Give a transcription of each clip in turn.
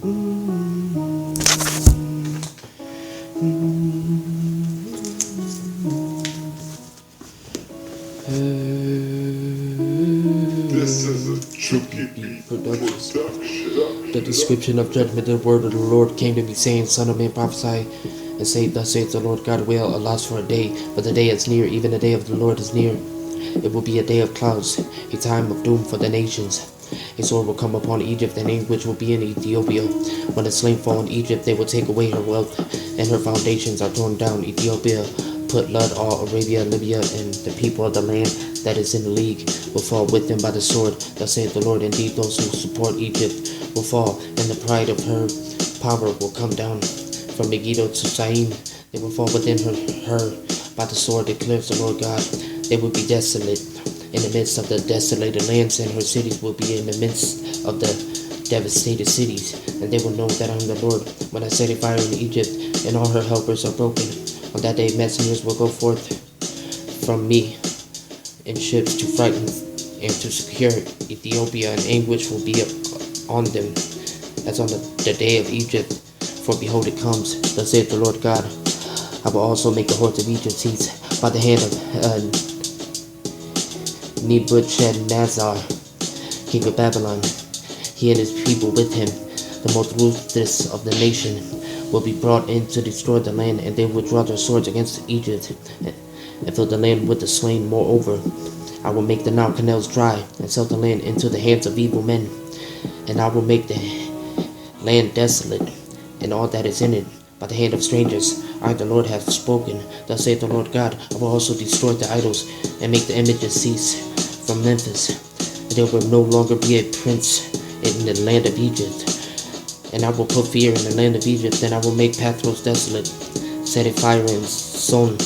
This is a Chuki production. The description of judgment, the word of the Lord came to me, saying, Son of man, prophesy and say, Thus saith the Lord God, well, alas for a day, but the day is near, even the day of the Lord is near. It will be a day of clouds, a time of doom for the nations. A sword will come upon Egypt, and anguish will be in Ethiopia. When the slain fall in Egypt, they will take away her wealth, and her foundations are torn down. Ethiopia put blood, all Arabia, Libya, and the people of the land that is in the league will fall with them by the sword. Thus saith the Lord, indeed those who support Egypt will fall, and the pride of her power will come down. From Megiddo to Syene, they will fall within her by the sword, declares the Lord God. They will be desolate in the midst of the desolated lands, and her cities will be in the midst of the devastated cities. And they will know that I am the Lord, when I set a fire in Egypt, and all her helpers are broken. On that day messengers will go forth from me in ships to frighten and to secure Ethiopia, and anguish will be on them as on the day of Egypt. For behold, it comes, thus saith the Lord God. I will also make the hordes of Egypt cease by the hand of Nebuchadnezzar, king of Babylon. He and his people with him, the most ruthless of the nation, will be brought in to destroy the land, and they will draw their swords against Egypt and fill the land with the slain. Moreover, I will make the Nile canals dry, and sell the land into the hands of evil men. And I will make the land desolate, and all that is in it, by the hand of strangers. I, the Lord, have spoken. Thus saith the Lord God, I will also destroy the idols, and make the images cease from Memphis. And there will no longer be a prince in the land of Egypt. And I will put fear in the land of Egypt, and I will make Pathros desolate, set a fire in Son,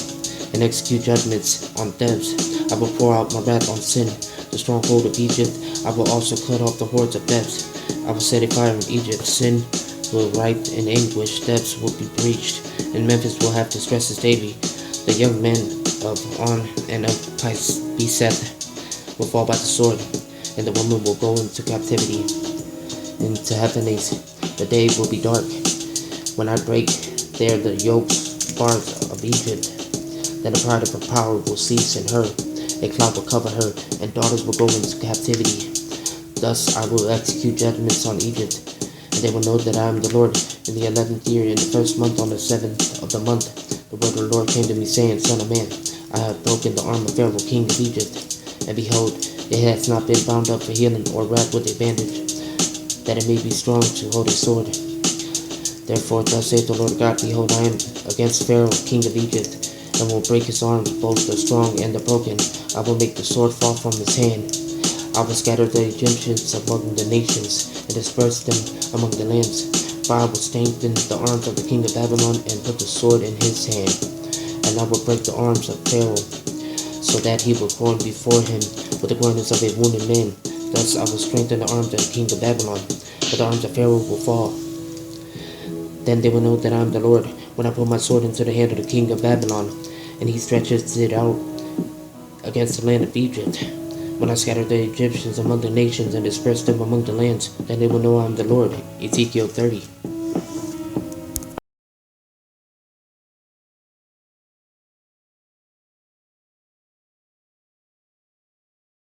and execute judgments on Thebes. I will pour out my wrath on Sin, the stronghold of Egypt. I will also cut off the hordes of Thebes. I will set a fire in Egypt. Sin will writhe in anguish. Thebes will be breached, and Memphis will have distresses daily. The young men of On and of Piseth will fall by the sword, and the woman will go into captivity, into Hephanes. The day will be dark when I break there the yokes, bars of Egypt. Then the pride of her power will cease in her. A cloud will cover her, and daughters will go into captivity. Thus I will execute judgments on Egypt, and they will know that I am the Lord. In the 11th year, in the first month, on the 7th of the month, the word of the Lord came to me, saying, Son of man, I have broken the arm of Pharaoh, king of Egypt. And behold, it hath not been bound up for healing, or wrapped with a bandage, that it may be strong to hold a sword. Therefore thus saith the Lord God, behold, I am against Pharaoh, king of Egypt, and will break his arms, both the strong and the broken. I will make the sword fall from his hand. I will scatter the Egyptians among the nations, and disperse them among the lands. For I will strengthen the arms of the king of Babylon, and put the sword in his hand. And I will break the arms of Pharaoh, so that he will groan before him with the groanings of a wounded man. Thus I will strengthen the arms of the king of Babylon, but the arms of Pharaoh will fall. Then they will know that I am the Lord, when I put my sword into the hand of the king of Babylon, and he stretches it out against the land of Egypt. When I scatter the Egyptians among the nations, and disperse them among the lands, then they will know I am the Lord. Ezekiel 30.